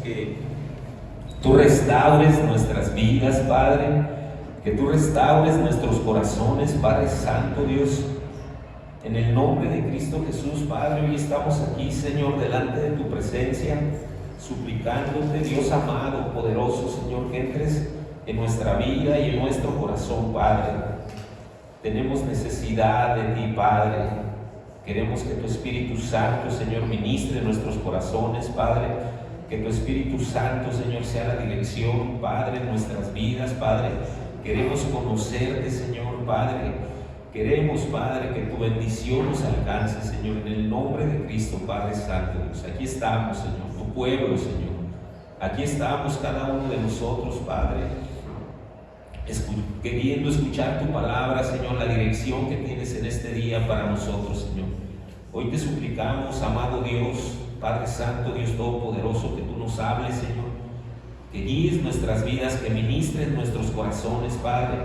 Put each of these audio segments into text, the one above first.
que tú restaures nuestras vidas, Padre, que tú restaures nuestros corazones, Padre Santo, Dios. En el nombre de Cristo Jesús, Padre, hoy estamos aquí, Señor, delante de tu presencia, suplicándote, Dios amado, poderoso, Señor, que entres en nuestra vida y en nuestro corazón, Padre. Tenemos necesidad de ti, Padre. Queremos que tu Espíritu Santo, Señor, ministre en nuestros corazones, Padre. Que tu Espíritu Santo, Señor, sea la dirección, Padre, en nuestras vidas, Padre. Queremos conocerte, Señor, Padre. Queremos, Padre, que tu bendición nos alcance, Señor, en el nombre de Cristo, Padre Santo. Dios. Aquí estamos, Señor, tu pueblo, Señor. Aquí estamos cada uno de nosotros, Padre, queriendo escuchar tu palabra, Señor, la dirección que tienes en este día para nosotros, Señor. Hoy te suplicamos, amado Dios, Padre Santo, Dios Todopoderoso, que tú nos hables, Señor, que guíes nuestras vidas, que ministres nuestros corazones, Padre,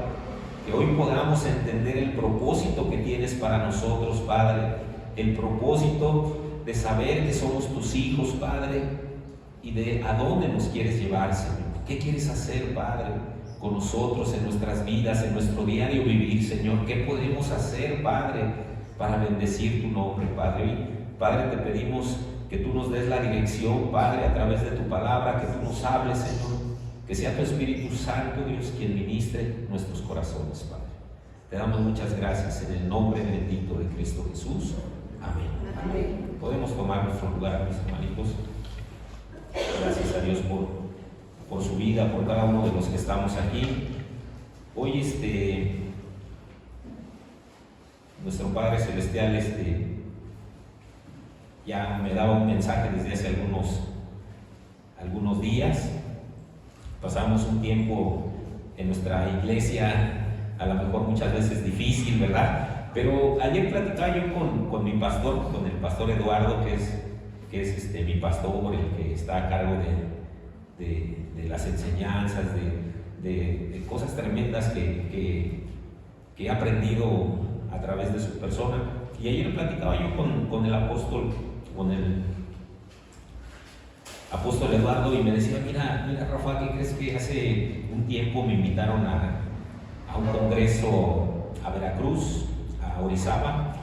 que hoy podamos entender el propósito que tienes para nosotros, Padre, el propósito de saber que somos tus hijos, Padre, y de a dónde nos quieres llevar, Señor. ¿Qué quieres hacer, Padre, con nosotros en nuestras vidas, en nuestro diario vivir, Señor? ¿Qué podemos hacer, Padre, para bendecir tu nombre, Padre? Hoy, Padre, te pedimos que tú nos des la dirección, Padre, a través de tu palabra, que tú nos hables, Señor, que sea tu Espíritu Santo, Dios, quien ministre nuestros corazones, Padre. Te damos muchas gracias en el nombre bendito de Cristo Jesús. Amén. Amén. Podemos tomar nuestro lugar, mis hermanitos. Gracias a Dios por su vida, por cada uno de los que estamos aquí. Hoy nuestro Padre Celestial ya me daba un mensaje desde hace algunos días. Pasamos un tiempo en nuestra iglesia, a lo mejor muchas veces difícil, ¿verdad? Pero ayer platicaba yo con mi pastor, con el pastor Eduardo, que es mi pastor, el que está a cargo de las enseñanzas, de cosas tremendas que he aprendido a través de su persona. Y ayer platicaba yo con el apóstol Eduardo, y me decía, mira Rafa, ¿qué crees que hace un tiempo me invitaron a un congreso a Veracruz, a Orizaba?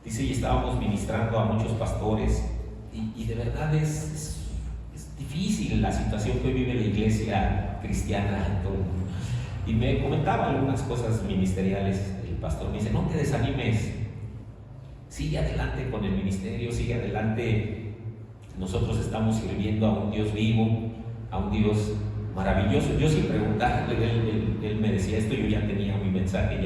Dice, y estábamos ministrando a muchos pastores, y de verdad es difícil la situación que hoy vive la iglesia cristiana en todo el mundo. Y me comentaba algunas cosas ministeriales. El pastor me dice, no te desanimes, sigue adelante con el ministerio, sigue adelante. Nosotros estamos sirviendo a un Dios vivo, a un Dios maravilloso. Yo sin preguntarle, él me decía esto, yo ya tenía mi mensaje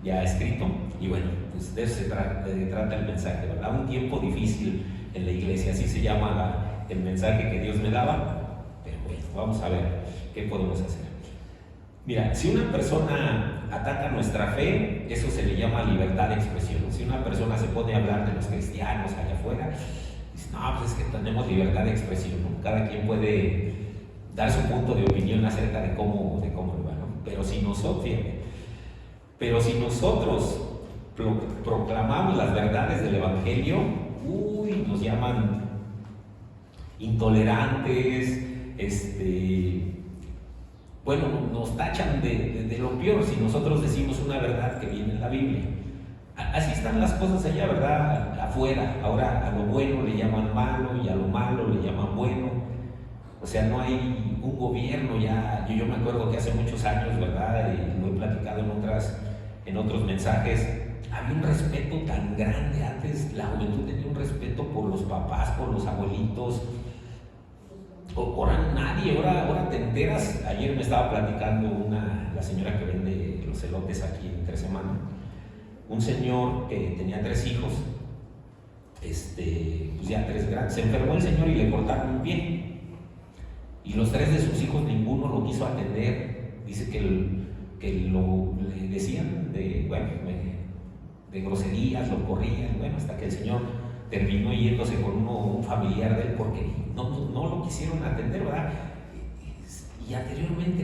ya escrito, y bueno, pues de eso se trata el mensaje, ¿verdad? Un tiempo difícil en la iglesia, así se llama el mensaje que Dios me daba. Pero bueno, vamos a ver qué podemos hacer. Mira, si una persona ataca nuestra fe, eso se le llama libertad de expresión. Si una persona se pone a hablar de los cristianos allá afuera, dice, no, pues es que tenemos libertad de expresión, ¿no? Cada quien puede dar su punto de opinión acerca de cómo lo va, ¿no? Pero si nosotros proclamamos las verdades del Evangelio, nos llaman intolerantes, bueno, nos tachan de lo peor si nosotros decimos una verdad que viene en la Biblia. Así están las cosas allá, ¿verdad? Afuera. Ahora a lo bueno le llaman malo y a lo malo le llaman bueno. O sea, no hay un gobierno ya. Yo me acuerdo que hace muchos años, ¿verdad? Y lo he platicado en otros mensajes. Había un respeto tan grande antes. La juventud tenía un respeto por los papás, por los abuelitos. Ahora nadie, ahora te enteras. Ayer me estaba platicando la señora que vende los elotes aquí entre semana. Un señor que tenía 3 hijos, pues ya 3 grandes. Se enfermó el señor y le cortaron un pie. Y los 3 de sus hijos, ninguno lo quiso atender. Dice que le decían de groserías, lo corrían, bueno, hasta que el señor terminó yéndose con un familiar de él porque no lo quisieron atender, ¿verdad? Y anteriormente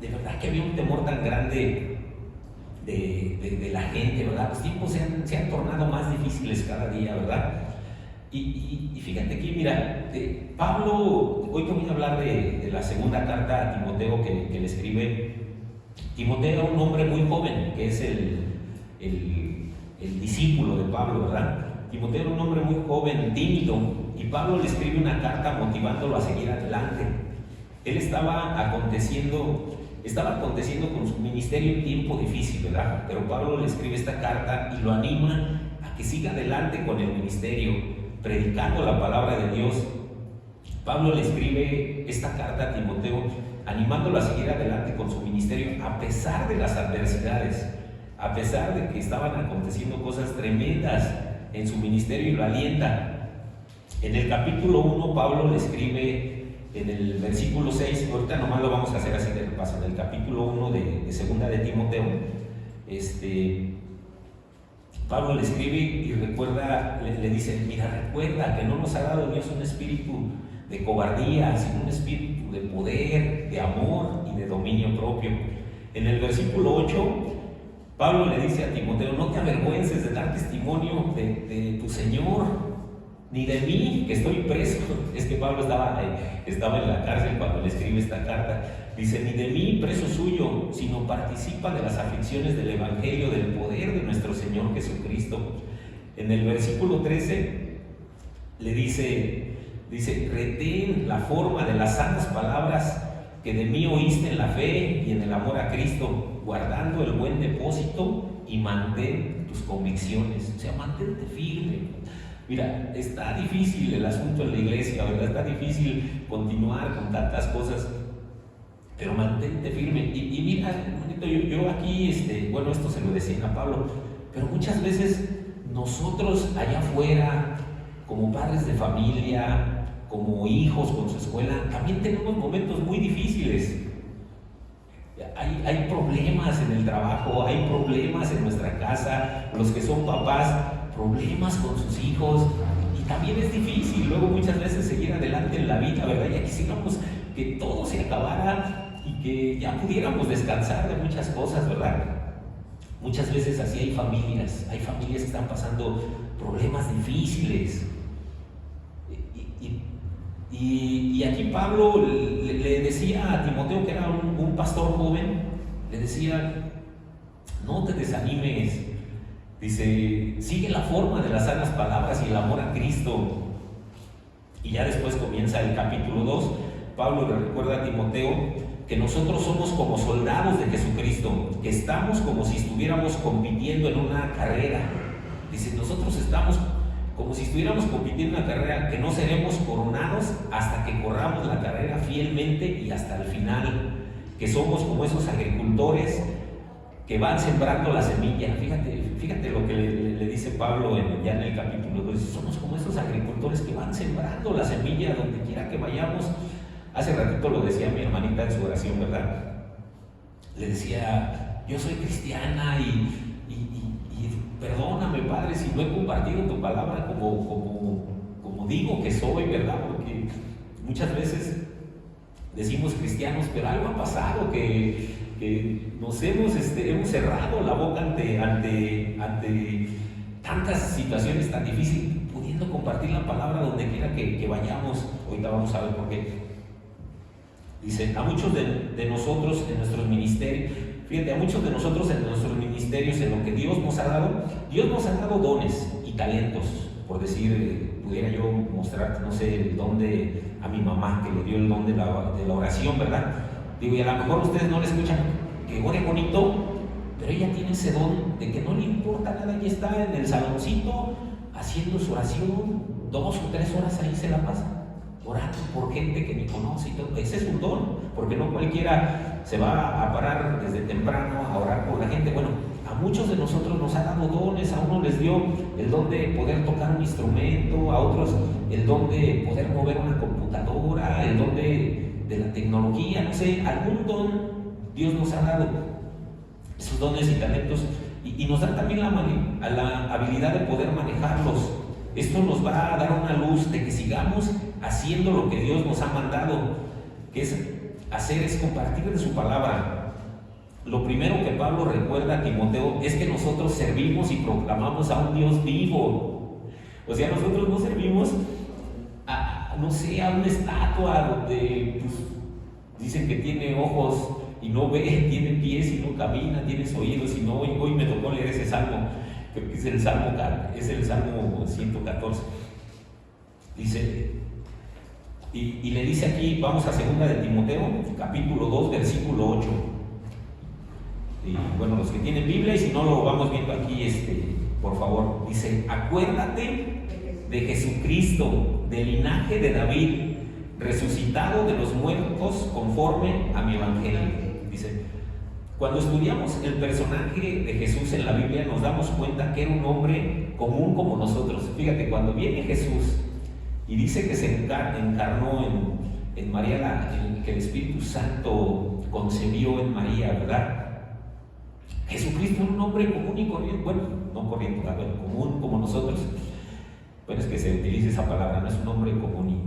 de verdad que había un temor tan grande de la gente, ¿verdad? Los tiempos se han tornado más difíciles cada día, ¿verdad? Y fíjate aquí, mira, Pablo, hoy te voy a hablar de la segunda carta a Timoteo que le escribe. Timoteo era un hombre muy joven, que es el discípulo de Pablo, ¿verdad? Timoteo era un hombre muy joven, tímido, y Pablo le escribe una carta motivándolo a seguir adelante. Él estaba aconteciendo con su ministerio un tiempo difícil, ¿verdad? Pero Pablo le escribe esta carta y lo anima a que siga adelante con el ministerio, predicando la palabra de Dios. Pablo le escribe esta carta a Timoteo, animándolo a seguir adelante con su ministerio, a pesar de las adversidades, a pesar de que estaban aconteciendo cosas tremendas en su ministerio, y lo alienta. En el capítulo 1, Pablo le escribe en el versículo 6, ahorita nomás lo vamos a hacer así de repaso, en el capítulo 1 de segunda de Timoteo, Pablo le escribe y recuerda, le dice, mira, recuerda que no nos ha dado Dios un espíritu de cobardía, sino un espíritu de poder, de amor y de dominio propio. En el versículo 8, Pablo le dice a Timoteo, no te avergüences de dar testimonio de tu Señor, ni de mí, que estoy preso. Es que Pablo estaba en la cárcel cuando le escribe esta carta. Dice, ni de mí, preso suyo, sino participa de las aflicciones del Evangelio, del poder de nuestro Señor Jesucristo. En el versículo 13 le dice, retén la forma de las sanas palabras que de mí oíste en la fe y en el amor a Cristo, guardando el buen depósito, y mantén tus convicciones. O sea, mantente firme. Mira, está difícil el asunto en la iglesia, ¿verdad? Está difícil continuar con tantas cosas, pero mantente firme. Y mira, yo aquí, bueno, esto se lo decía a Pablo, pero muchas veces nosotros allá afuera, como padres de familia, como hijos con su escuela, también tenemos momentos muy difíciles. Hay problemas en el trabajo, hay problemas en nuestra casa, los que son papás, problemas con sus hijos, y también es difícil luego muchas veces seguir adelante en la vida, ¿verdad? Ya quisiéramos que todo se acabara y que ya pudiéramos descansar de muchas cosas, ¿verdad? Muchas veces así hay familias que están pasando problemas difíciles, y aquí Pablo le decía a Timoteo, que era un pastor joven, le decía, no te desanimes. Dice, sigue la forma de las sanas palabras y el amor a Cristo. Y ya después comienza el capítulo 2. Pablo le recuerda a Timoteo que nosotros somos como soldados de Jesucristo, que estamos como si estuviéramos compitiendo en una carrera. Dice, nosotros estamos como si estuviéramos compitiendo en una carrera, que no seremos coronados hasta que corramos la carrera fielmente y hasta el final, que somos como esos agricultores que van sembrando la semilla. Fíjate lo que le dice Pablo ya en el capítulo 2. Somos como esos agricultores que van sembrando la semilla donde quiera que vayamos. Hace ratito lo decía mi hermanita en su oración, ¿verdad? Le decía, yo soy cristiana y perdóname, Padre, si no he compartido tu palabra como digo que soy, ¿verdad? Porque muchas veces decimos cristianos, pero algo ha pasado que nos hemos cerrado la boca ante tantas situaciones tan difíciles, pudiendo compartir la palabra donde quiera que vayamos. Ahorita vamos a ver por qué. Dice, a muchos de nosotros en nuestros ministerios, fíjate, a muchos de nosotros en nuestros ministerios, en lo que Dios nos ha dado dones y talentos. Por decir, pudiera yo mostrarte, no sé, el don a mi mamá, que le dio el don de la oración, ¿verdad? Digo, y a lo mejor ustedes no le escuchan que ore bonito, pero ella tiene ese don de que no le importa nada, ella está en el saloncito haciendo su oración, 2 o 3 horas ahí se la pasa, orando por gente que ni conoce y todo. Ese es un don, porque no cualquiera se va a parar desde temprano a orar por la gente. Bueno, a muchos de nosotros nos ha dado dones, a unos les dio el don de poder tocar un instrumento, a otros el don de poder mover una computadora, el don de la tecnología, no sé, algún don Dios nos ha dado, esos dones y talentos, y nos da también la habilidad de poder manejarlos. Esto nos va a dar una luz de que sigamos haciendo lo que Dios nos ha mandado, que es compartir de su palabra. Lo primero que Pablo recuerda a Timoteo es que nosotros servimos y proclamamos a un Dios vivo. O sea, nosotros no servimos no sé, a una estatua donde pues, dicen que tiene ojos y no ve, tiene pies y no camina, tiene oídos y no oye. Hoy me tocó leer ese salmo, que es el Salmo 114. Dice, y le dice aquí, vamos a 2 de Timoteo, capítulo 2, versículo 8. Y bueno, los que tienen Biblia, y si no lo vamos viendo aquí, por favor, dice: acuérdate de Jesucristo, del linaje de David, resucitado de los muertos conforme a mi evangelio. Dice, cuando estudiamos el personaje de Jesús en la Biblia, nos damos cuenta que era un hombre común como nosotros. Fíjate, cuando viene Jesús y dice que se encarnó en María, que el Espíritu Santo concebió en María, ¿verdad? Jesucristo era un hombre común y corriente, bueno, no corriente, bueno, común como nosotros. Bueno, es que se utiliza esa palabra, no es un hombre común,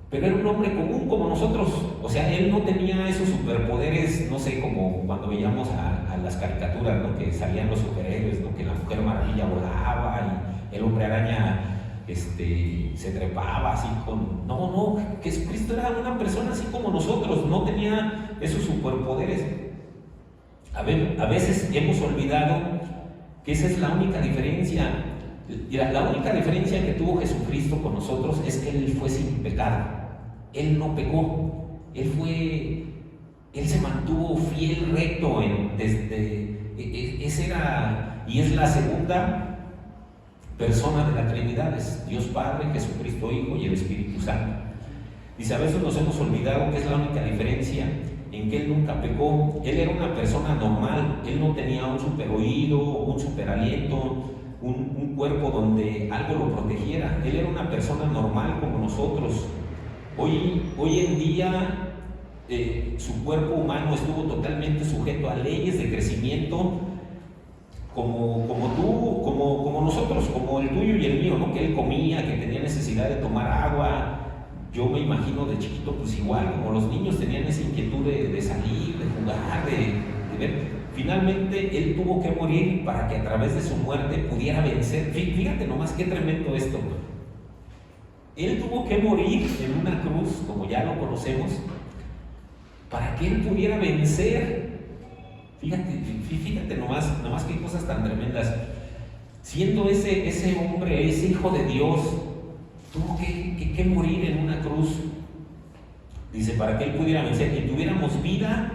pero era un hombre común como nosotros. O sea, él no tenía esos superpoderes, no sé, como cuando veíamos a las caricaturas, ¿no? Que salían los superhéroes, ¿no? Que la Mujer Maravilla volaba y el Hombre Araña se trepaba así con... No, Jesucristo era una persona así como nosotros, no tenía esos superpoderes. A veces hemos olvidado que esa es la única diferencia. La única diferencia que tuvo Jesucristo con nosotros es que Él fue sin pecado. Él no pecó. Él se mantuvo fiel, recto. Ese era y es la segunda persona de la Trinidad. Es Dios Padre, Jesucristo Hijo y el Espíritu Santo. Dice, a veces nos hemos olvidado que es la única diferencia en que Él nunca pecó. Él era una persona normal. Él no tenía un super oído, un super aliento, un cuerpo donde algo lo protegiera. Él era una persona normal como nosotros. Hoy en día su cuerpo humano estuvo totalmente sujeto a leyes de crecimiento como tú, como nosotros, como el tuyo y el mío, ¿no? Que él comía, que tenía necesidad de tomar agua. Yo me imagino de chiquito pues igual, como los niños tenían esa inquietud de salir, de jugar, de ver. Finalmente Él tuvo que morir para que a través de su muerte pudiera vencer. Fíjate nomás qué tremendo esto. Él tuvo que morir en una cruz, como ya lo conocemos, para que Él pudiera vencer. Fíjate nomás qué cosas tan tremendas. Siendo ese hombre, ese hijo de Dios, tuvo que morir en una cruz. Dice, para que Él pudiera vencer y tuviéramos vida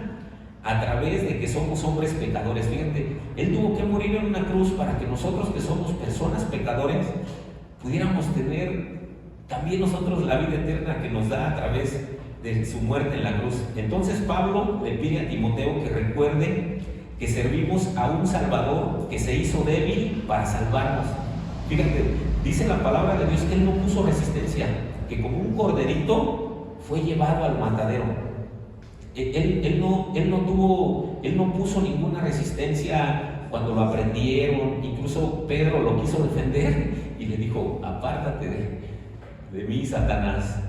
a través de que somos hombres pecadores. Fíjate, Él tuvo que morir en una cruz para que nosotros, que somos personas pecadores, pudiéramos tener también nosotros la vida eterna que nos da a través de su muerte en la cruz. Entonces Pablo le pide a Timoteo que recuerde que servimos a un Salvador que se hizo débil para salvarnos. Fíjate, dice la palabra de Dios que Él no puso resistencia, que como un corderito fue llevado al matadero. Él no puso ninguna resistencia cuando lo aprendieron. Incluso Pedro lo quiso defender y le dijo, apártate de mí, Satanás.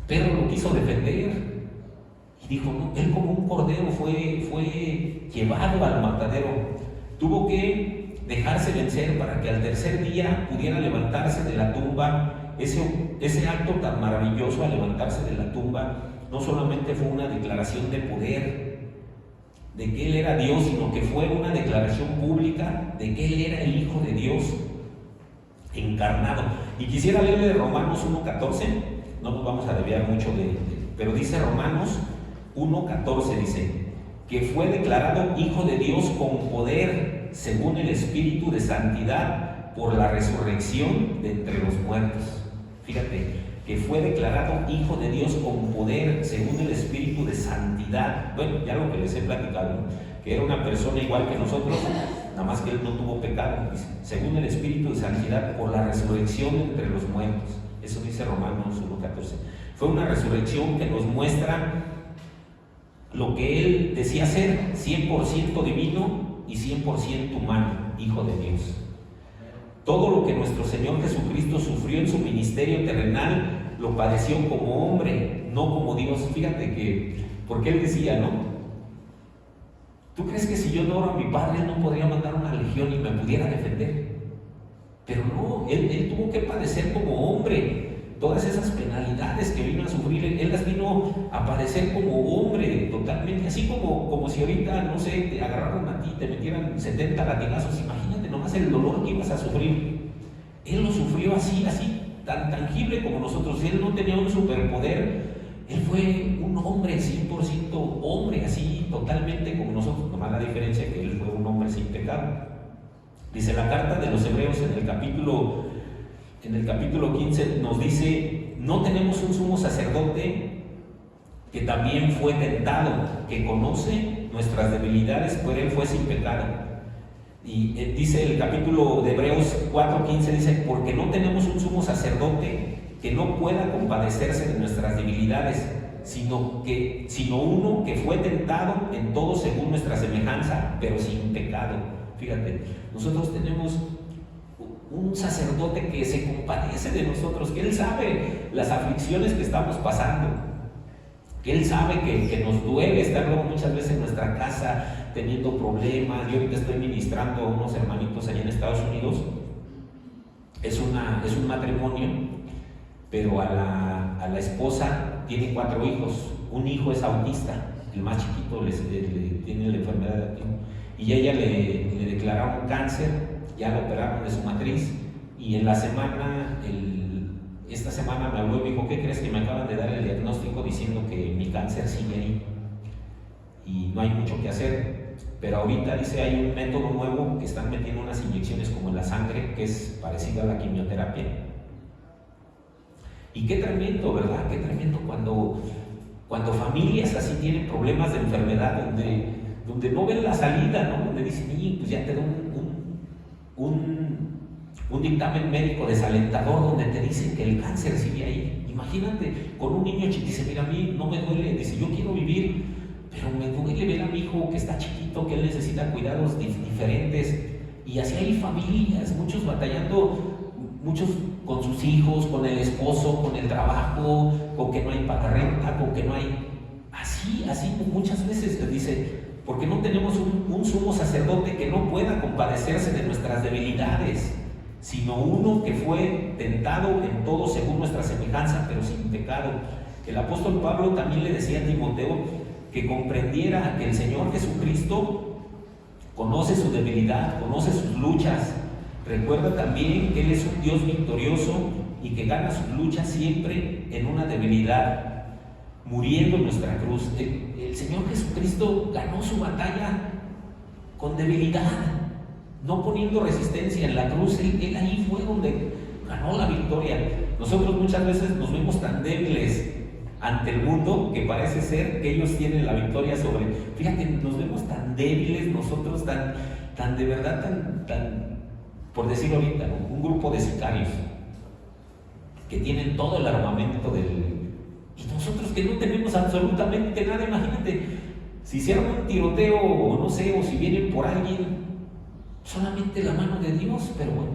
Pedro lo quiso defender y dijo, no, él como un cordero fue llevado al matadero. Tuvo que dejarse vencer para que al tercer día pudiera levantarse de la tumba. Ese acto tan maravilloso al levantarse de la tumba no solamente fue una declaración de poder, de que Él era Dios, sino que fue una declaración pública de que Él era el Hijo de Dios encarnado. Y quisiera leerle de Romanos 1:14, no nos vamos a desviar mucho pero dice Romanos 1:14, dice, que fue declarado Hijo de Dios con poder, según el Espíritu de santidad, por la resurrección de entre los muertos. Fíjate, que fue declarado Hijo de Dios con poder, según el Espíritu de santidad. Bueno, ya lo que les he platicado, ¿no? Que era una persona igual que nosotros, nada más que Él no tuvo pecado, dice, según el Espíritu de santidad, por la resurrección entre los muertos. Eso dice Romanos 1:14. Fue una resurrección que nos muestra lo que Él decía ser, 100% divino y 100% humano, Hijo de Dios. Todo lo que nuestro Señor Jesucristo sufrió en su ministerio terrenal, lo padeció como hombre, no como Dios. Fíjate que, porque Él decía, ¿no? ¿Tú crees que si yo no oro a mi Padre, Él no podría mandar una legión y me pudiera defender? Pero no, él tuvo que padecer como hombre todas esas penalidades que vino a sufrir. Él las vino a padecer como hombre totalmente, así como si ahorita, no sé, te agarraron a ti, te metieran 70 latigazos. Imagínate nomás el dolor que ibas a sufrir. Él lo sufrió así, tan tangible como nosotros. Él no tenía un superpoder. Él fue un hombre, 100% hombre, así totalmente como nosotros. Nomás la diferencia es que él fue un hombre sin pecado. Dice la carta de los Hebreos en el capítulo 15, nos dice: no tenemos un sumo sacerdote que también fue tentado, que conoce nuestras debilidades, pero él fue sin pecado. Y dice el capítulo de Hebreos 4:15, dice: porque no tenemos un sumo sacerdote que no pueda compadecerse de nuestras debilidades, sino uno que fue tentado en todo según nuestra semejanza, pero sin pecado. Fíjate, nosotros tenemos un sacerdote que se compadece de nosotros, que él sabe las aflicciones que estamos pasando, que él sabe que nos duele estar luego muchas veces en nuestra casa teniendo problemas. Yo ahorita estoy ministrando a unos hermanitos allá en Estados Unidos. Es un matrimonio, pero a la esposa tiene 4 hijos. Un hijo es autista, el más chiquito tiene la enfermedad de autismo, y a ella le declararon cáncer, ya la operaron de su matriz, y en la semana, esta semana me habló y me dijo: ¿qué crees? Que me acaban de dar el diagnóstico diciendo que mi cáncer sigue ahí y no hay mucho que hacer, pero ahorita dice hay un método nuevo que están metiendo unas inyecciones como en la sangre, que es parecida a la quimioterapia. Y qué tremendo, ¿verdad? Qué tremendo cuando familias así tienen problemas de enfermedad, donde no ven la salida, ¿no? Donde dicen: pues ya te da un dictamen médico desalentador donde te dicen que el cáncer sigue ahí. Imagínate, con un niño chiquito, dice: mira, a mí no me duele, dice, yo quiero vivir, pero me duele ver a mi hijo que está chiquito, que él necesita cuidados diferentes. Y así hay familias, muchos batallando, muchos con sus hijos, con el esposo, con el trabajo, con que no hay para renta, con que no hay... Así muchas veces dice: porque no tenemos un sumo sacerdote que no pueda compadecerse de nuestras debilidades, sino uno que fue tentado en todo según nuestra semejanza, pero sin pecado. El apóstol Pablo también le decía a Timoteo que comprendiera que el Señor Jesucristo conoce su debilidad, conoce sus luchas. Recuerda también que Él es un Dios victorioso y que gana sus luchas siempre en una debilidad, muriendo en nuestra cruz. El Señor Jesucristo ganó su batalla con debilidad, no poniendo resistencia en la cruz. Él ahí fue donde ganó la victoria. Nosotros muchas veces nos vemos tan débiles ante el mundo que parece ser que ellos tienen la victoria sobre... Fíjate, nos vemos tan débiles nosotros, tan de verdad, tan por decirlo ahorita, ¿no? Un grupo de sicarios que tienen todo el armamento y nosotros que no tenemos absolutamente nada. Imagínate, si se arma un tiroteo, o no sé, o si vienen por alguien, solamente la mano de Dios. Pero bueno,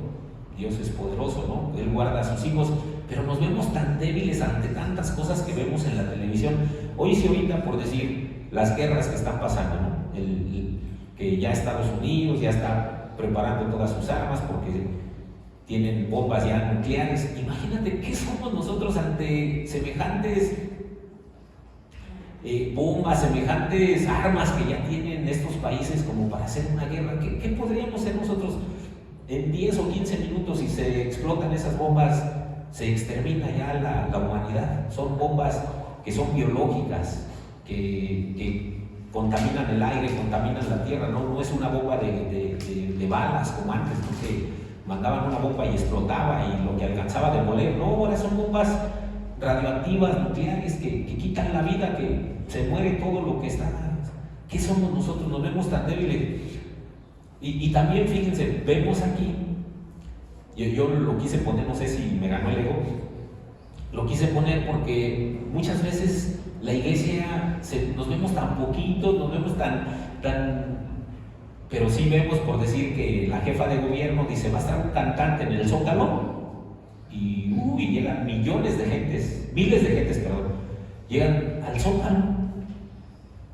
Dios es poderoso, ¿no? Él guarda a sus hijos, pero nos vemos tan débiles ante tantas cosas que vemos en la televisión. Hoy sí, ahorita, por decir, las guerras que están pasando, ¿no? Que ya Estados Unidos ya está preparando todas sus armas porque tienen bombas ya nucleares. Imagínate, ¿qué somos nosotros ante semejantes bombas, semejantes armas que ya tienen estos países como para hacer una guerra? ¿Qué podríamos ser nosotros? En 10 o 15 minutos, si se explotan esas bombas, se extermina ya la humanidad. Son bombas que son biológicas, que contaminan el aire, contaminan la tierra. No es una bomba de balas como antes, ¿no? Que mandaban una bomba y explotaba y lo que alcanzaba a demoler. No, ahora son bombas radioactivas, nucleares, que quitan la vida, que se muere todo lo que está. ¿Qué somos nosotros? Nos vemos tan débiles. Y también, fíjense, vemos aquí, yo lo quise poner, no sé si me ganó el ego, lo quise poner porque muchas veces la iglesia nos vemos tan poquitos, nos vemos tan, pero sí vemos, por decir, que la jefa de gobierno dice: va a estar un cantante en el Zócalo, y llegan millones de gentes, miles de gentes, perdón, llegan al Zócalo,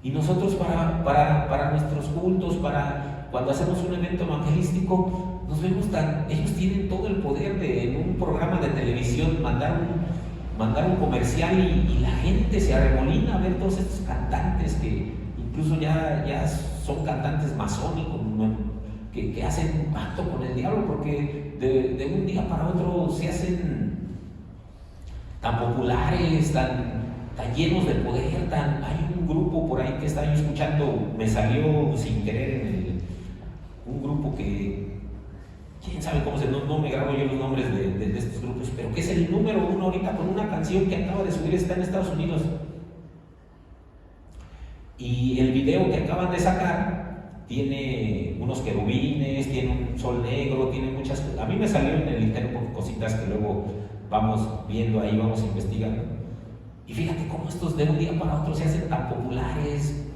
y nosotros para nuestros cultos, para cuando hacemos un evento evangelístico, nos vemos ellos tienen todo el poder de en un programa de televisión mandar un comercial y la gente se arremolina a ver todos estos cantantes que incluso ya son cantantes masónicos, que hacen un pacto con el diablo, porque de un día para otro se hacen tan populares, tan llenos de poder, hay un grupo por ahí que estaba yo escuchando, me salió sin querer un grupo que quién sabe cómo no me grabo yo los nombres de estos grupos, pero que es el número 1 ahorita con una canción que acaba de subir, está en Estados Unidos, y el video que acaban de sacar tiene unos querubines, tiene un sol negro, tiene muchas cosas. A mí me salió en el internet cositas que luego vamos viendo ahí, vamos investigando. Y fíjate cómo estos de un día para otro se hacen tan populares,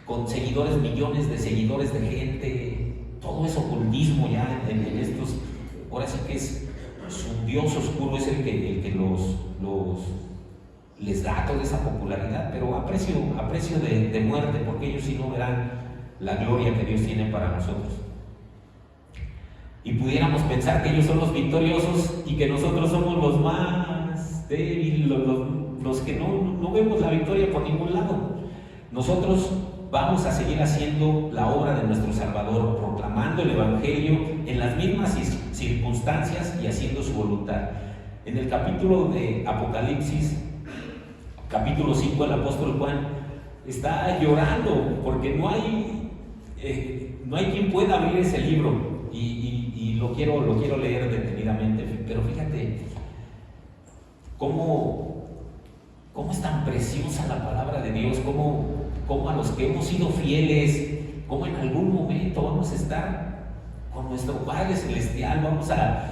con seguidores, millones de seguidores de gente, todo es ocultismo ya en estos. Ahora sí que es su dios oscuro, es el que les da toda esa popularidad, pero a precio de muerte, porque ellos sí no verán la gloria que Dios tiene para nosotros. Y pudiéramos pensar que ellos son los victoriosos y que nosotros somos los más débiles, los que no vemos la victoria por ningún lado. Nosotros vamos a seguir haciendo la obra de nuestro Salvador, proclamando el Evangelio en las mismas circunstancias y haciendo su voluntad. En el capítulo de Apocalipsis, capítulo 5, el apóstol Juan está llorando porque no hay quien pueda abrir ese libro, y lo quiero leer detenidamente, pero fíjate cómo es tan preciosa la palabra de Dios, cómo a los que hemos sido fieles, cómo en algún momento vamos a estar con nuestro Padre Celestial, vamos a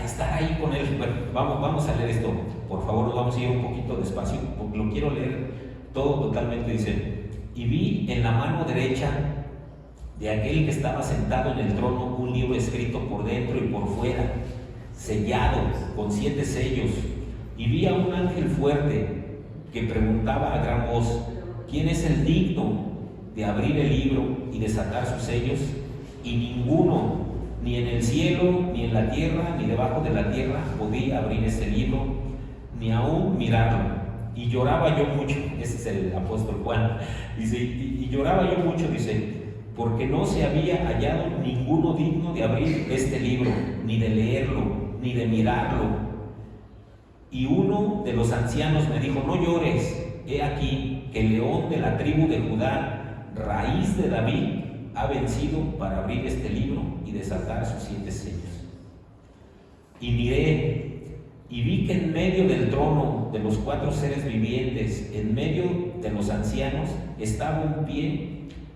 estar ahí con Él. Bueno, vamos a leer esto, por favor, nos vamos a ir un poquito despacio, porque lo quiero leer todo totalmente. Dice: y vi en la mano derecha de aquel que estaba sentado en el trono un libro escrito por dentro y por fuera, sellado con 7 sellos, y vi a un ángel fuerte que preguntaba a gran voz: ¿quién es el digno de abrir el libro y desatar sus sellos? Y ninguno, ni en el cielo, ni en la tierra, ni debajo de la tierra, podía abrir ese libro, ni aún mirarlo. Y lloraba yo mucho. Ese es el apóstol Juan. Dice, y lloraba yo mucho, dice, porque no se había hallado ninguno digno de abrir este libro, ni de leerlo, ni de mirarlo. Y uno de los ancianos me dijo: no llores, he aquí que el león de la tribu de Judá, raíz de David, ha vencido para abrir este libro y desatar sus 7 sellos. Y miré, y vi que en medio del trono de los 4 seres vivientes, en medio de los ancianos, estaba en pie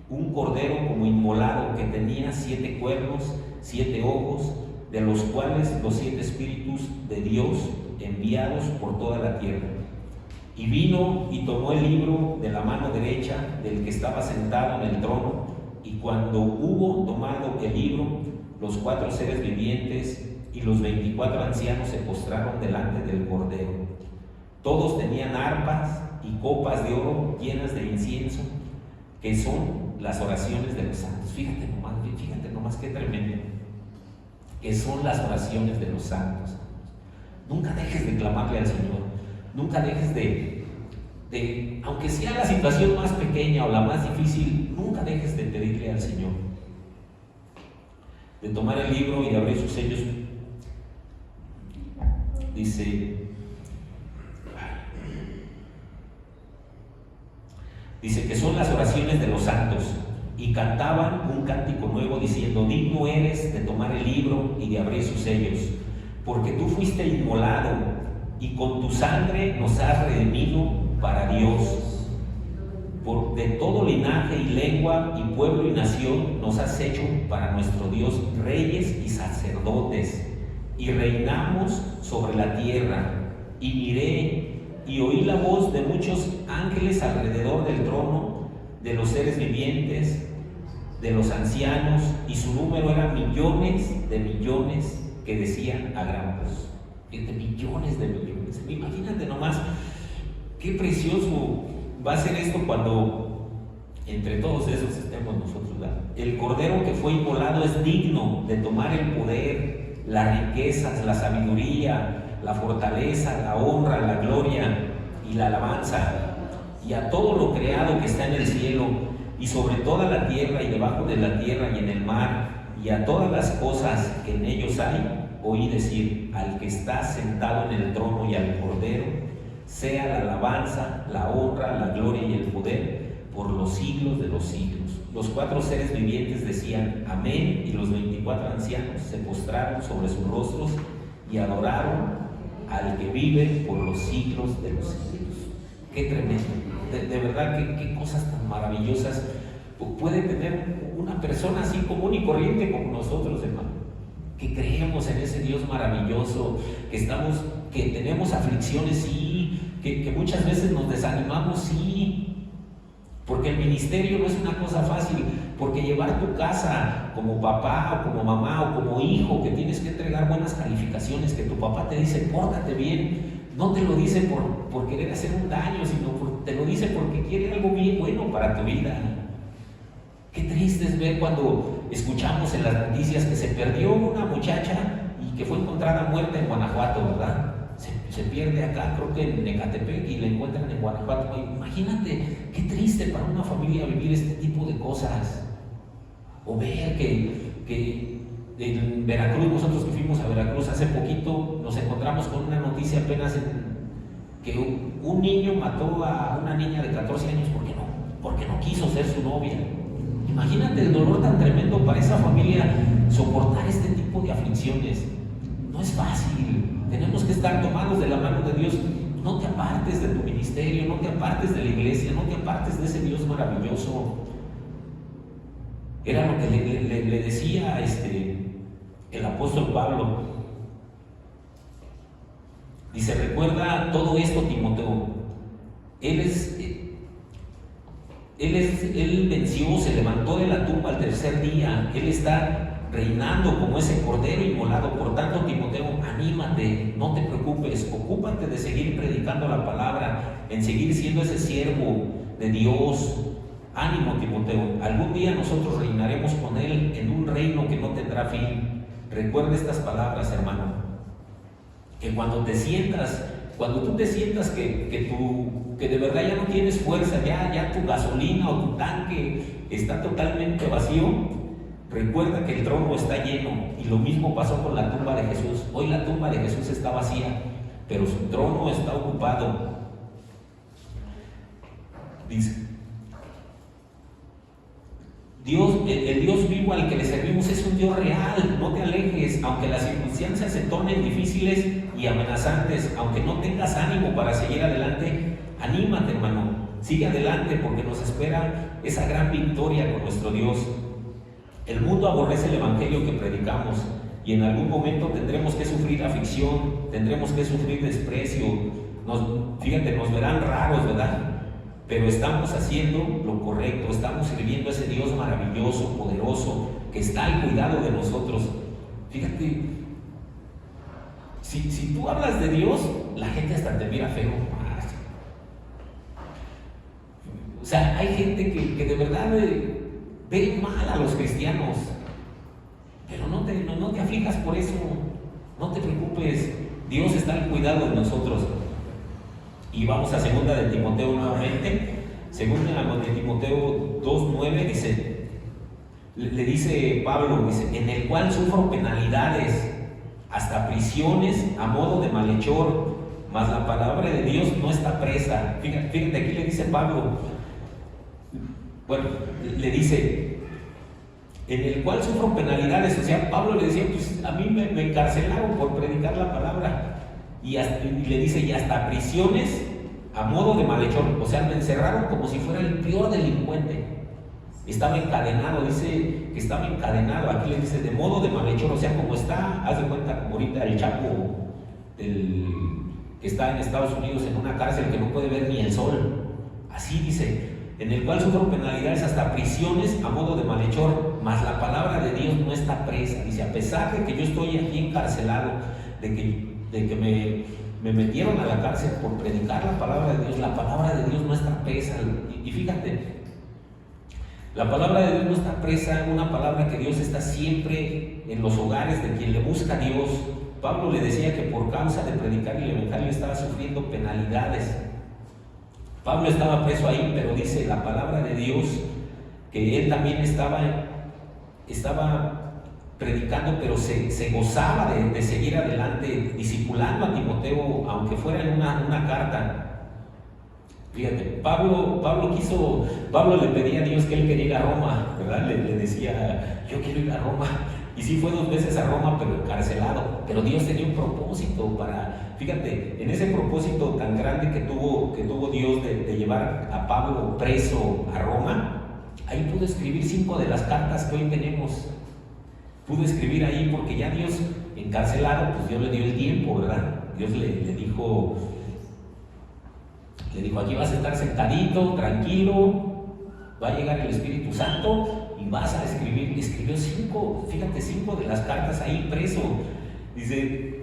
un cordero como inmolado, que tenía 7 cuernos, 7 ojos, de los cuales los 7 espíritus de Dios enviados por toda la tierra. Y vino y tomó el libro de la mano derecha del que estaba sentado en el trono, y cuando hubo tomado el libro, los 4 seres vivientes y los 24 ancianos se postraron delante del cordero. Todos tenían arpas y copas de oro llenas de incienso, que son las oraciones de los santos. Fíjate nomás qué tremendo, que son las oraciones de los santos. Nunca dejes de clamarle al Señor, nunca dejes de aunque sea la situación más pequeña o la más difícil, nunca dejes de pedirle al Señor, de tomar el libro y de abrir sus sellos. Dice que son las oraciones de los santos, y cantaban un cántico nuevo diciendo: digno eres de tomar el libro y de abrir sus sellos, porque tú fuiste inmolado y con tu sangre nos has redimido para Dios. De todo linaje y lengua y pueblo y nación nos has hecho para nuestro Dios reyes y sacerdotes, y reinamos sobre la tierra. Y miré y oí la voz de muchos ángeles alrededor del trono, de los seres vivientes, de los ancianos, y su número era millones de millones, que decían a gran voz. Millones de millones. Imagínate nomás qué precioso va a ser esto cuando entre todos esos estemos nosotros, ¿verdad? El Cordero que fue inmolado es digno de tomar el poder, las riquezas, la sabiduría, la fortaleza, la honra, la gloria y la alabanza, y a todo lo creado que está en el cielo y sobre toda la tierra y debajo de la tierra y en el mar, y a todas las cosas que en ellos hay, oí decir: al que está sentado en el trono y al Cordero, sea la alabanza, la honra, la gloria y el poder por los siglos de los siglos. Los 4 seres vivientes decían: amén, y los 24 ancianos se postraron sobre sus rostros y adoraron al que vive por los siglos de los siglos. Qué tremendo, de verdad, qué cosas tan maravillosas puede tener una persona así común y corriente como nosotros, hermano, que creemos en ese Dios maravilloso, que tenemos aflicciones, sí, que muchas veces nos desanimamos, sí, porque el ministerio no es una cosa fácil, porque llevar tu casa como papá o como mamá o como hijo, que tienes que entregar buenas calificaciones, que tu papá te dice pórtate bien, no te lo dice por querer hacer un daño, sino te lo dice porque quiere algo bien bueno para tu vida. Qué triste es ver cuando escuchamos en las noticias que se perdió una muchacha y que fue encontrada muerta en Guanajuato, ¿verdad? Se pierde acá, creo que en Ecatepec, y la encuentran en Guanajuato. Imagínate, qué triste para una familia vivir este tipo de cosas. O ver que en Veracruz, nosotros que fuimos a Veracruz hace poquito, nos encontramos con una noticia apenas que un niño mató a una niña de 14 años porque no quiso ser su novia. Imagínate el dolor tan tremendo para esa familia soportar este tipo de aflicciones. No es fácil. Tenemos que estar tomados de la mano de Dios. No te apartes de tu ministerio, no te apartes de la iglesia, no te apartes de ese Dios maravilloso. Era lo que le decía el apóstol Pablo. Dice: recuerda todo esto, Timoteo. Él venció, se levantó de la tumba al tercer día. Él está reinando como ese cordero inmolado. Por tanto, Timoteo, anímate, no te preocupes, ocúpate de seguir predicando la palabra, en seguir siendo ese siervo de Dios. Ánimo, Timoteo, algún día nosotros reinaremos con él en un reino que no tendrá fin. Recuerda estas palabras, hermano, que cuando tú te sientas que de verdad ya no tienes fuerza, ya tu gasolina o tu tanque está totalmente vacío, recuerda que el trono está lleno. Y lo mismo pasó con la tumba de Jesús. Hoy la tumba de Jesús está vacía, pero su trono está ocupado. Dice: el Dios vivo al que le servimos es un Dios real. No te alejes, aunque las circunstancias se tornen difíciles y amenazantes, aunque no tengas ánimo para seguir adelante, anímate, hermano, sigue adelante, porque nos espera esa gran victoria con nuestro Dios. El mundo aborrece el evangelio que predicamos, y en algún momento tendremos que sufrir aflicción, tendremos que sufrir desprecio. Nos verán raros, ¿verdad? Pero estamos haciendo lo correcto, estamos sirviendo a ese Dios maravilloso, poderoso, que está al cuidado de nosotros. Fíjate, si tú hablas de Dios, la gente hasta te mira feo. O sea, hay gente que de verdad ve mal a los cristianos, pero no te aflijas por eso, no te preocupes, Dios está al cuidado de nosotros. Y vamos a segunda de Timoteo nuevamente. Segunda de Timoteo 2:9 dice, le dice Pablo, dice: en el cual sufro penalidades, hasta prisiones a modo de malhechor, mas la palabra de Dios no está presa. Fíjate, aquí le dice Pablo, bueno, le dice: en el cual sufro penalidades. O sea, Pablo le decía: pues a mí me encarcelaron por predicar la palabra. Y le dice: y hasta prisiones a modo de malhechor. O sea, me encerraron como si fuera el peor delincuente. Estaba encadenado, dice que estaba encadenado. Aquí le dice de modo de malhechor. O sea, como está, haz de cuenta, como ahorita el Chapo que está en Estados Unidos en una cárcel que no puede ver ni el sol. Así dice: en el cual sufro penalidades, hasta prisiones a modo de malhechor, mas la palabra de Dios no está presa. Dice: a pesar de que yo estoy aquí encarcelado, de que me metieron a la cárcel por predicar la palabra de Dios, la palabra de Dios no está presa. Y fíjate, La palabra de Dios no está presa, una palabra que Dios está siempre en los hogares de quien le busca a Dios. Pablo le decía que por causa de predicar el evangelio estaba sufriendo penalidades. Pablo estaba preso ahí, pero dice la palabra de Dios que él también estaba predicando, pero se gozaba de seguir adelante, discipulando a Timoteo, aunque fuera en una carta. Fíjate, Pablo le pedía a Dios que él quería ir a Roma, ¿verdad? Le decía, yo quiero ir a Roma. Y sí fue 2 veces a Roma, pero encarcelado. Pero Dios tenía un propósito fíjate, en ese propósito tan grande que tuvo Dios de llevar a Pablo preso a Roma, ahí pudo escribir 5 de las cartas que hoy tenemos. Pudo escribir ahí porque ya Dios, encarcelado, pues Dios le dio el tiempo, ¿verdad? Dios le dijo, aquí vas a estar sentadito, tranquilo, va a llegar el Espíritu Santo y vas a escribir. Escribió 5 de las cartas ahí preso. Dice,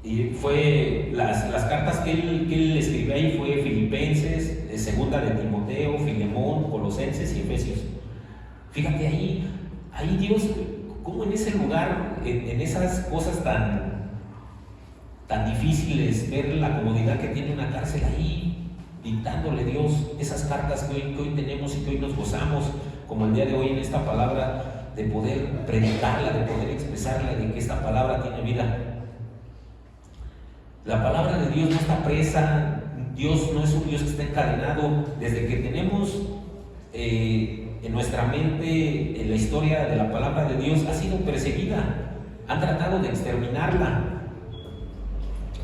y fue las cartas que él escribió ahí fue Filipenses, segunda de Timoteo, Filemón, Colosenses y Efesios. Fíjate ahí Dios, como en ese lugar, en esas cosas tan difíciles, ver la comodidad que tiene una cárcel ahí, dictándole Dios esas cartas que hoy tenemos y que hoy nos gozamos, como el día de hoy en esta palabra, de poder predicarla, de poder expresarla, de que esta palabra tiene vida. La palabra de Dios no está presa, Dios no es un Dios que está encadenado. Desde que tenemos en nuestra mente, en la historia de la palabra de Dios, ha sido perseguida. Han tratado de exterminarla,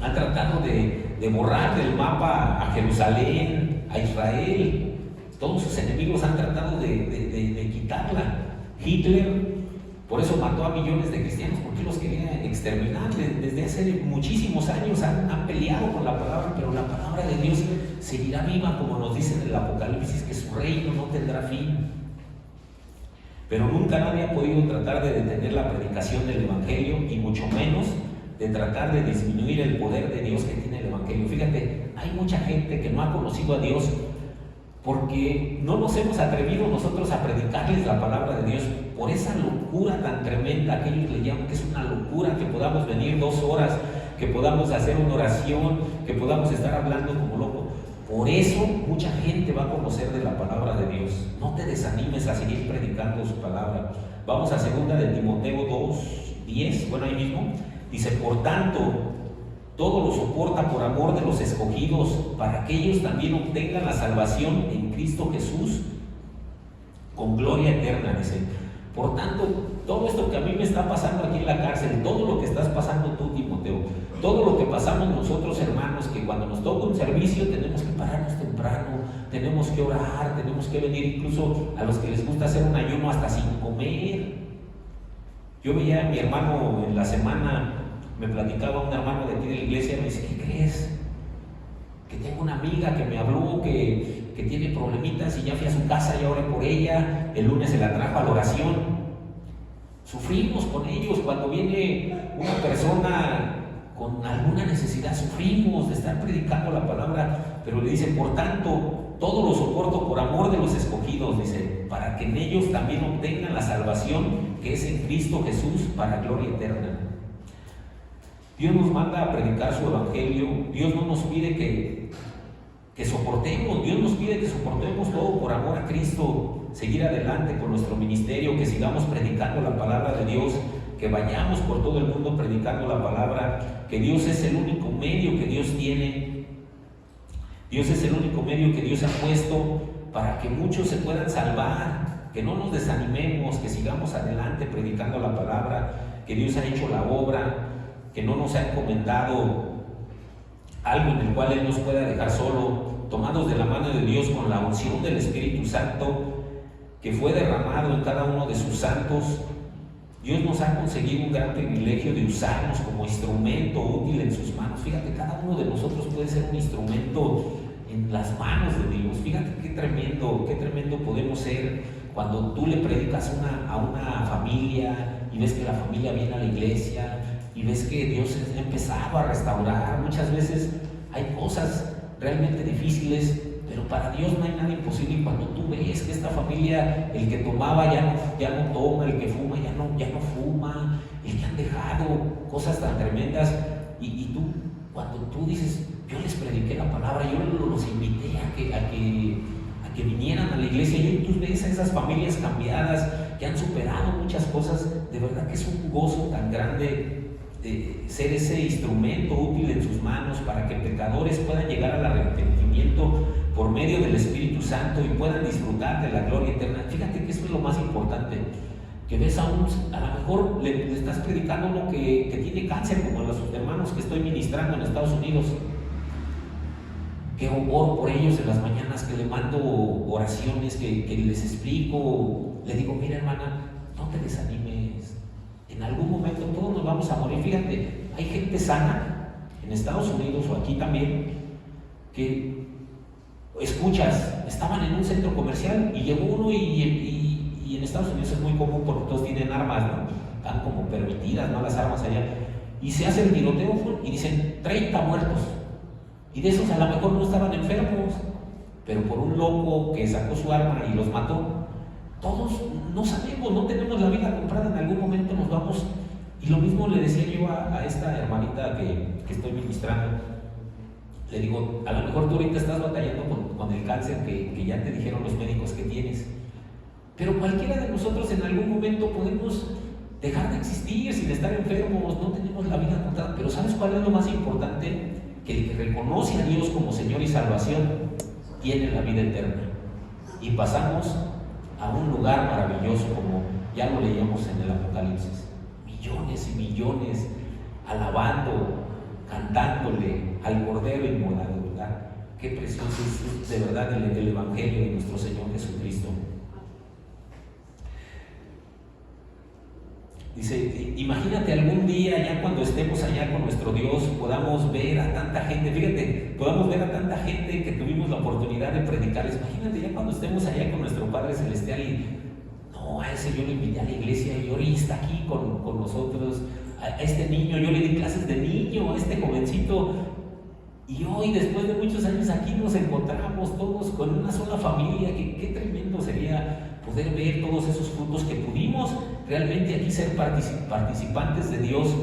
han tratado de borrar del mapa a Jerusalén, a Israel. Todos sus enemigos han tratado de quitarla. Hitler, por eso mató a millones de cristianos, porque los quería exterminar. Desde hace muchísimos años han peleado con la palabra, pero la palabra de Dios seguirá viva, como nos dice en el Apocalipsis, que su reino no tendrá fin. Pero nunca nadie ha podido tratar de detener la predicación del Evangelio, y mucho menos de tratar de disminuir el poder de Dios que tiene el Evangelio. Fíjate, hay mucha gente que no ha conocido a Dios porque no nos hemos atrevido nosotros a predicarles la palabra de Dios, por esa locura tan tremenda que ellos le llaman, que es una locura que podamos venir 2 horas, que podamos hacer una oración, que podamos estar hablando como locos. Por eso mucha gente va a conocer de la palabra de Dios. No te desanimes a seguir predicando su palabra. Vamos a 2 de Timoteo 2:10, bueno, ahí mismo. Dice, por tanto, todo lo soporta por amor de los escogidos, para que ellos también obtengan la salvación en Cristo Jesús con gloria eterna. Dice, por tanto, todo esto que a mí me está pasando aquí en la cárcel, todo lo que estás pasando tú, Timoteo, todo lo que pasamos nosotros, hermanos, que cuando nos toca un servicio tenemos que pararnos temprano, tenemos que orar, tenemos que venir, incluso a los que les gusta hacer un ayuno hasta sin comer. Yo veía a mi hermano en la semana, me platicaba un hermano de aquí de la iglesia, me dice, ¿qué crees? Que tengo una amiga que me habló que tiene problemitas y ya fui a su casa y oré por ella, el lunes se la trajo a la oración. Sufrimos con ellos cuando viene una persona con alguna necesidad, sufrimos de estar predicando la palabra, pero le dice, por tanto, todo lo soporto por amor de los escogidos, dice, para que en ellos también obtengan la salvación que es en Cristo Jesús para gloria eterna. Dios nos manda a predicar su evangelio. Dios no nos pide que soportemos, Dios nos pide que soportemos todo por amor a Cristo, seguir adelante con nuestro ministerio, que sigamos predicando la palabra de Dios, que vayamos por todo el mundo predicando la palabra, que Dios es el único medio que Dios tiene. Dios es el único medio que Dios ha puesto para que muchos se puedan salvar, que no nos desanimemos, que sigamos adelante predicando la palabra, que Dios ha hecho la obra, que no nos ha encomendado algo en el cual Él nos pueda dejar solo, tomados de la mano de Dios con la unción del Espíritu Santo que fue derramado en cada uno de sus santos. Dios nos ha conseguido un gran privilegio de usarnos como instrumento útil en sus manos. Fíjate, cada uno de nosotros puede ser un instrumento en las manos de Dios. Fíjate qué tremendo podemos ser cuando tú le predicas a una familia y ves que la familia viene a la iglesia y ves que Dios ha empezado a restaurar. Muchas veces hay cosas realmente difíciles, pero para Dios no hay nada imposible. Y cuando tú ves que esta familia, el que tomaba ya no toma, el que fuma ya no fuma, el que han dejado cosas tan tremendas, y tú, cuando tú dices, yo les prediqué la palabra, yo los invité a que vinieran a la iglesia, y tú ves a esas familias cambiadas, que han superado muchas cosas, de verdad que es un gozo tan grande de ser ese instrumento útil en sus manos para que pecadores puedan llegar al arrepentimiento por medio del Espíritu Santo y puedan disfrutar de la gloria eterna. Fíjate que eso es lo más importante, que ves a lo mejor le estás predicando a uno que tiene cáncer, como a los hermanos que estoy ministrando en Estados Unidos, que oro por ellos en las mañanas, que le mando oraciones, que les explico, le digo, mira hermana, no te desanimes, en algún momento todos nos vamos a morir. Fíjate, hay gente sana en Estados Unidos o aquí también, que escuchas, estaban en un centro comercial y llegó uno y en Estados Unidos es muy común porque todos tienen armas, ¿no? Están como permitidas, ¿no?, las armas allá, y se hace el tiroteo y dicen 30 muertos. Y de esos a lo mejor no estaban enfermos, pero por un loco que sacó su arma y los mató. Todos no sabemos, no tenemos la vida comprada, en algún momento nos vamos. Y lo mismo le decía yo a esta hermanita que estoy ministrando. Le digo, a lo mejor tú ahorita estás batallando con el cáncer que ya te dijeron los médicos que tienes, pero cualquiera de nosotros en algún momento podemos dejar de existir sin estar enfermos, no tenemos la vida comprada. Pero ¿sabes cuál es lo más importante? Que el que reconoce a Dios como Señor y salvación tiene la vida eterna, y pasamos a un lugar maravilloso, como ya lo leíamos en el Apocalipsis, millones y millones alabando, cantándole al Cordero inmolado, ¿verdad? Qué precioso es de verdad el Evangelio de nuestro Señor Jesucristo. Dice, imagínate algún día, ya cuando estemos allá con nuestro Dios, podamos ver a tanta gente, fíjate, podamos ver a tanta gente que tuvimos la oportunidad de predicarles. Imagínate ya cuando estemos allá con nuestro Padre Celestial y, no, a ese yo lo invité a la iglesia y ahora está aquí con nosotros, a este niño, yo le di clases de niño, a este jovencito, y hoy después de muchos años aquí nos encontramos todos con una sola familia. Qué tremendo sería poder ver todos esos frutos, que pudimos realmente aquí ser participantes de Dios,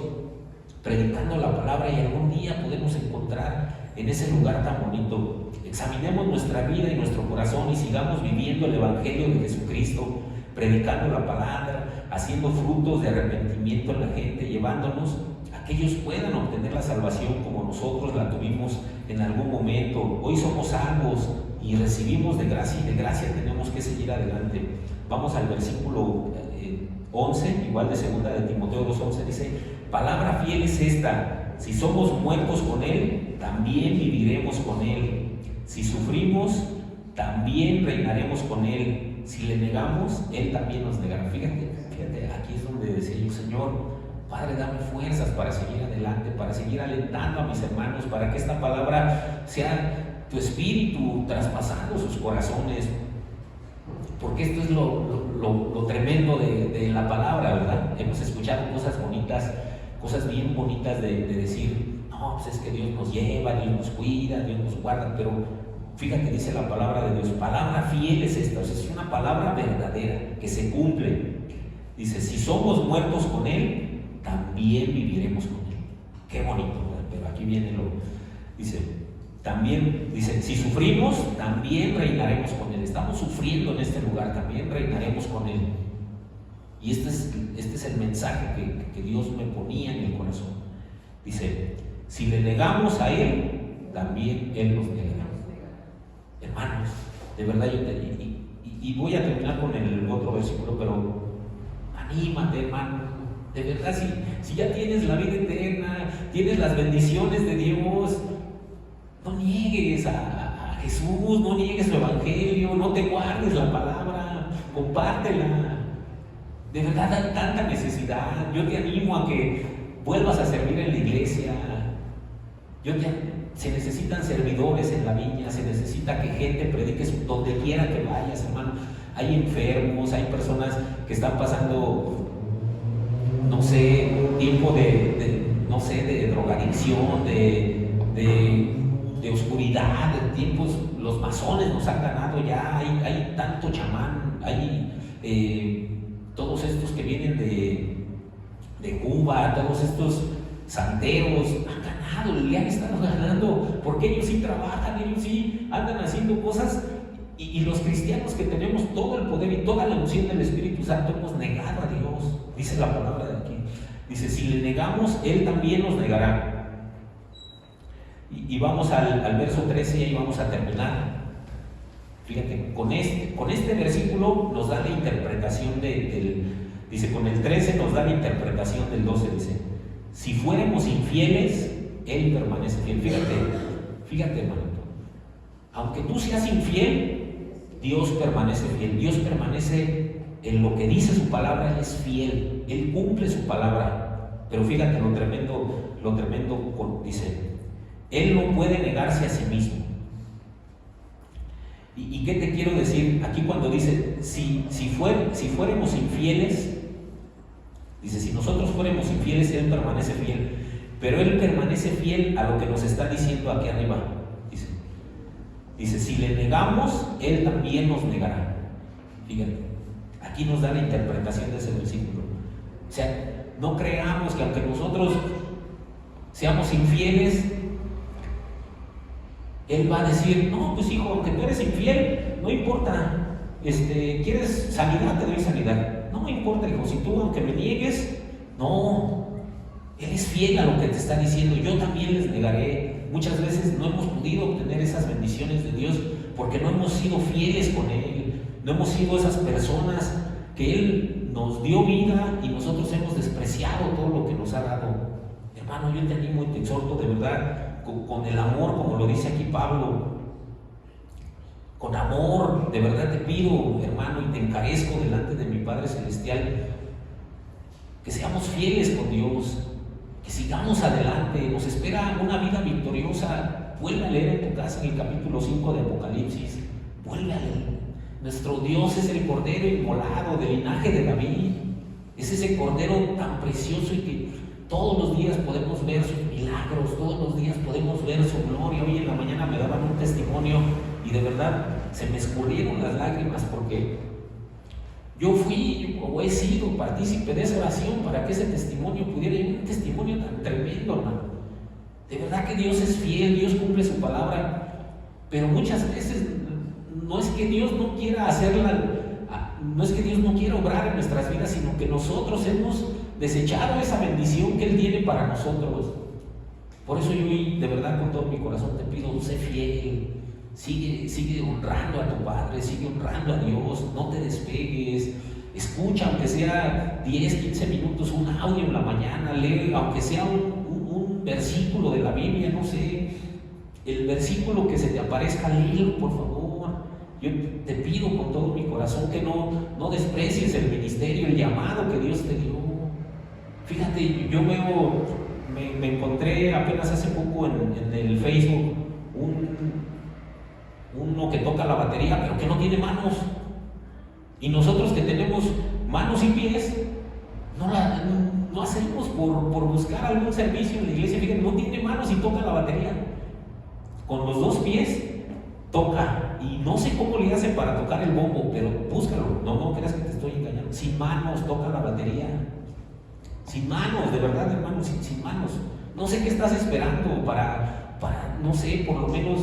predicando la palabra, y algún día podemos encontrar en ese lugar tan bonito. Examinemos nuestra vida y nuestro corazón y sigamos viviendo el Evangelio de Jesucristo, predicando la palabra, haciendo frutos de arrepentimiento en la gente, llevándonos a que ellos puedan obtener la salvación como nosotros la tuvimos en algún momento. Hoy somos salvos y recibimos de gracia, y de gracia tenemos que seguir adelante. Vamos al versículo 11, igual de 2 de Timoteo 2:11, dice, palabra fiel es esta: si somos muertos con Él, también viviremos con Él. Si sufrimos, también reinaremos con Él. Si le negamos, Él también nos negará. Fíjate, aquí es donde decía yo, Señor, Padre, dame fuerzas para seguir adelante, para seguir alentando a mis hermanos, para que esta palabra sea tu espíritu traspasando sus corazones, porque esto es lo tremendo de la palabra, ¿verdad? Hemos escuchado cosas bonitas, cosas bien bonitas de decir, no, pues es que Dios nos lleva, Dios nos cuida, Dios nos guarda, pero fíjate, dice la palabra de Dios, palabra fiel es esta, o sea, es una palabra verdadera, que se cumple. Dice, si somos muertos con Él, también viviremos con Él. Qué bonito, ¿verdad? Pero aquí viene también dice, si sufrimos, también reinaremos con Él. Estamos sufriendo en este lugar, también reinaremos con Él. Y este es el mensaje que Dios me ponía en el corazón. Dice, si le negamos a Él, también Él nos negará. Hermanos, de verdad y voy a terminar con el otro versículo, pero anímate, hermano. De verdad, si ya tienes la vida eterna, tienes las bendiciones de Dios, no niegues a Jesús, no niegues su Evangelio, no te guardes la palabra, compártela. De verdad hay tanta necesidad. Yo te animo a que vuelvas a servir en la iglesia. Se necesitan servidores en la viña, se necesita que gente predique donde quiera que vayas, hermano. Hay enfermos, hay personas que están pasando, no sé, tiempo de drogadicción, de oscuridad oscuridad, en tiempos, los masones nos han ganado ya, hay tanto chamán, hay todos estos que vienen de Cuba, todos estos santeros, han ganado, le han estado ganando, porque ellos sí trabajan, ellos sí andan haciendo cosas, y los cristianos que tenemos todo el poder y toda la unción del Espíritu Santo hemos negado a Dios, dice la palabra de aquí. Dice, si le negamos, Él también nos negará. Y vamos al verso 13 y ahí vamos a terminar. Fíjate, con este versículo nos da la interpretación dice, con el 13 nos da la interpretación del 12, dice, si fuéramos infieles, Él permanece fiel. Fíjate, hermano, aunque tú seas infiel, Dios permanece fiel. Dios permanece en lo que dice su palabra, Él es fiel, Él cumple su palabra. Pero fíjate lo tremendo, dice, Él no puede negarse a sí mismo. ¿Y qué te quiero decir? Aquí cuando dice, si fuéramos infieles, dice, si nosotros fuéramos infieles, Él permanece fiel. Pero Él permanece fiel a lo que nos está diciendo aquí arriba. Dice, si le negamos, Él también nos negará. Fíjate, aquí nos da la interpretación de ese versículo. O sea, no creamos que aunque nosotros seamos infieles, Él va a decir, no, pues hijo, aunque tú eres infiel, no importa, ¿quieres sanidad? Te doy sanidad. No me importa, hijo, si tú aunque me niegues, no, Él es fiel a lo que te está diciendo, yo también les negaré. Muchas veces no hemos podido obtener esas bendiciones de Dios porque no hemos sido fieles con Él, no hemos sido esas personas que Él nos dio vida y nosotros hemos despreciado todo lo que nos ha dado. Hermano, yo te animo y te exhorto de verdad, con el amor, como lo dice aquí Pablo, con amor, de verdad te pido, hermano, y te encarezco delante de mi Padre Celestial, que seamos fieles con Dios, que sigamos adelante. Nos espera una vida victoriosa. Vuelve a leer en tu casa en el capítulo 5 de Apocalipsis, vuelve a leer. Nuestro Dios es el Cordero inmolado del linaje de David, es ese Cordero tan precioso y que todos los días podemos ver sus milagros, todos los días podemos ver su gloria. Hoy en la mañana me daban un testimonio y de verdad se me escurrieron las lágrimas porque yo fui o he sido partícipe de esa oración para que ese testimonio pudiera ir, un testimonio tan tremendo, hermano. De verdad que Dios es fiel, Dios cumple su palabra, pero muchas veces no es que Dios no quiera hacerla, no es que Dios no quiera obrar en nuestras vidas, sino que nosotros hemos desechado esa bendición que Él tiene para nosotros. Por eso yo hoy, de verdad, con todo mi corazón te pido, sé fiel, sigue honrando a tu Padre, sigue honrando a Dios, no te despegues, escucha aunque sea 10, 15 minutos un audio en la mañana, lee aunque sea un versículo de la Biblia, no sé, el versículo que se te aparezca, léelo por favor. Yo te pido con todo mi corazón que no desprecies el ministerio, el llamado que Dios te dio. Fíjate, yo me encontré apenas hace poco en el Facebook uno que toca la batería pero que no tiene manos, y nosotros que tenemos manos y pies no hacemos por buscar algún servicio en la iglesia. Fíjate, no tiene manos y toca la batería con los dos pies, toca, y no sé cómo le hace para tocar el bombo, pero búscalo, no creas que te estoy engañando. Sin manos toca la batería, sin manos, de verdad, hermano, sin manos. No sé qué estás esperando para no sé, por lo menos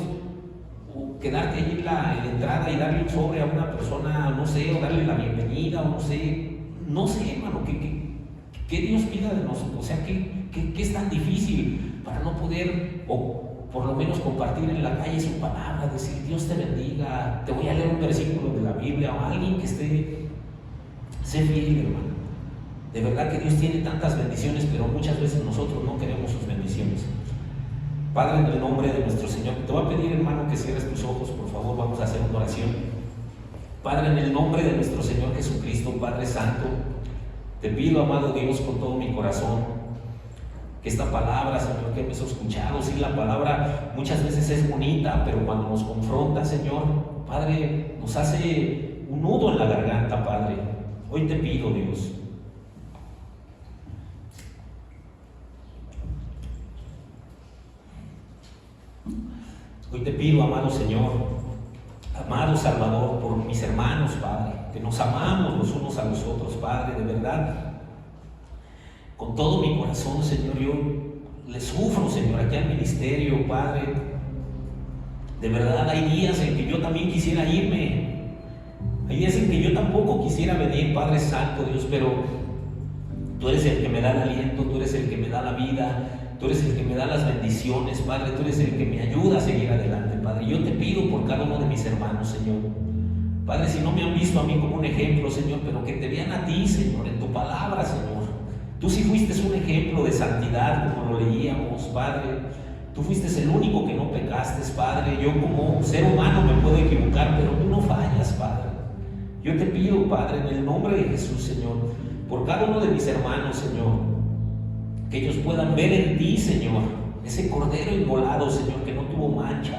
quedarte ahí en la entrada y darle un sobre a una persona, no sé, o darle la bienvenida, o no sé, hermano, ¿qué Dios pida de nosotros? O sea, ¿qué es tan difícil para no poder, o por lo menos compartir en la calle su palabra, decir Dios te bendiga, te voy a leer un versículo de la Biblia, o alguien que sé fiel, hermano? De verdad que Dios tiene tantas bendiciones, pero muchas veces nosotros no queremos sus bendiciones. Padre, en el nombre de nuestro Señor, te voy a pedir, hermano, que cierres tus ojos, por favor, vamos a hacer una oración. Padre, en el nombre de nuestro Señor Jesucristo, Padre Santo, te pido, amado Dios, con todo mi corazón, que esta palabra, Señor, que hemos escuchado, sí, la palabra muchas veces es bonita, pero cuando nos confronta, Señor, Padre, nos hace un nudo en la garganta, Padre. Hoy te pido, Dios, Hoy te pido, amado Señor, amado Salvador, por mis hermanos, Padre, que nos amamos los unos a los otros, Padre, de verdad. Con todo mi corazón, Señor, yo le sufro, Señor, aquí al ministerio, Padre. De verdad, hay días en que yo también quisiera irme. Hay días en que yo tampoco quisiera venir, Padre Santo, Dios, pero Tú eres el que me da el aliento, Tú eres el que me da la vida, Tú eres el que me da las bendiciones, Padre. Tú eres el que me ayuda a seguir adelante, Padre. Yo te pido por cada uno de mis hermanos, Señor. Padre, si no me han visto a mí como un ejemplo, Señor, pero que te vean a ti, Señor, en tu palabra, Señor. Tú sí fuiste un ejemplo de santidad, como lo leíamos, Padre. Tú fuiste el único que no pecaste, Padre. Yo como ser humano me puedo equivocar, pero Tú no fallas, Padre. Yo te pido, Padre, en el nombre de Jesús, Señor, por cada uno de mis hermanos, Señor, que ellos puedan ver en Ti, Señor, ese cordero inmolado, Señor, que no tuvo mancha.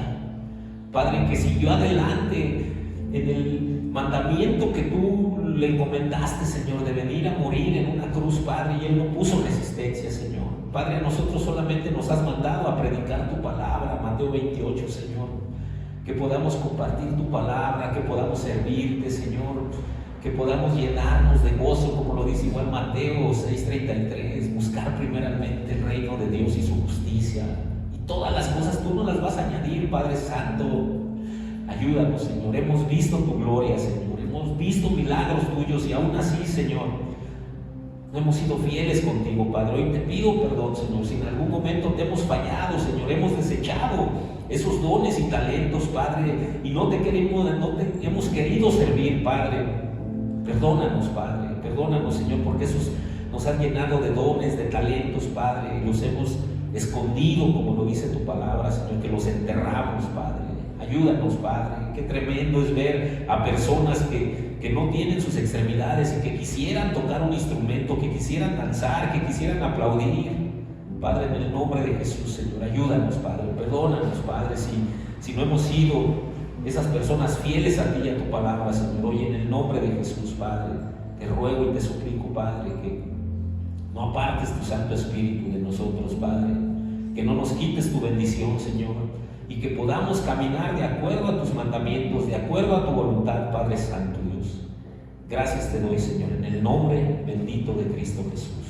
Padre, que siguió adelante en el mandamiento que Tú le encomendaste, Señor, de venir a morir en una cruz, Padre, y Él no puso resistencia, Señor. Padre, a nosotros solamente nos has mandado a predicar Tu palabra, Mateo 28, Señor. Que podamos compartir Tu palabra, que podamos servirte, Señor, que podamos llenarnos de gozo, como lo dice igual Mateo 6:33, buscar primeramente el reino de Dios y su justicia, y todas las cosas Tú nos las vas a añadir, Padre Santo. Ayúdanos, Señor. Hemos visto Tu gloria, Señor, hemos visto milagros Tuyos, y aún así, Señor, no hemos sido fieles contigo, Padre. Hoy te pido perdón, Señor, si en algún momento te hemos fallado, Señor, hemos desechado esos dones y talentos, Padre, y no te hemos querido servir, Padre. Perdónanos, Padre, perdónanos, Señor, porque esos nos han llenado de dones, de talentos, Padre, y los hemos escondido, como lo dice Tu palabra, Señor, que los enterramos, Padre. Ayúdanos, Padre. Qué tremendo es ver a personas que no tienen sus extremidades y que quisieran tocar un instrumento, que quisieran danzar, que quisieran aplaudir. Padre, en el nombre de Jesús, Señor, ayúdanos, Padre. Perdónanos, Padre, si no hemos sido esas personas fieles a Ti y a Tu palabra, Señor. Hoy en el nombre de Jesús, Padre, te ruego y te suplico, Padre, que no apartes Tu Santo Espíritu de nosotros, Padre, que no nos quites Tu bendición, Señor, y que podamos caminar de acuerdo a Tus mandamientos, de acuerdo a Tu voluntad, Padre Santo, Dios. Gracias te doy, Señor, en el nombre bendito de Cristo Jesús.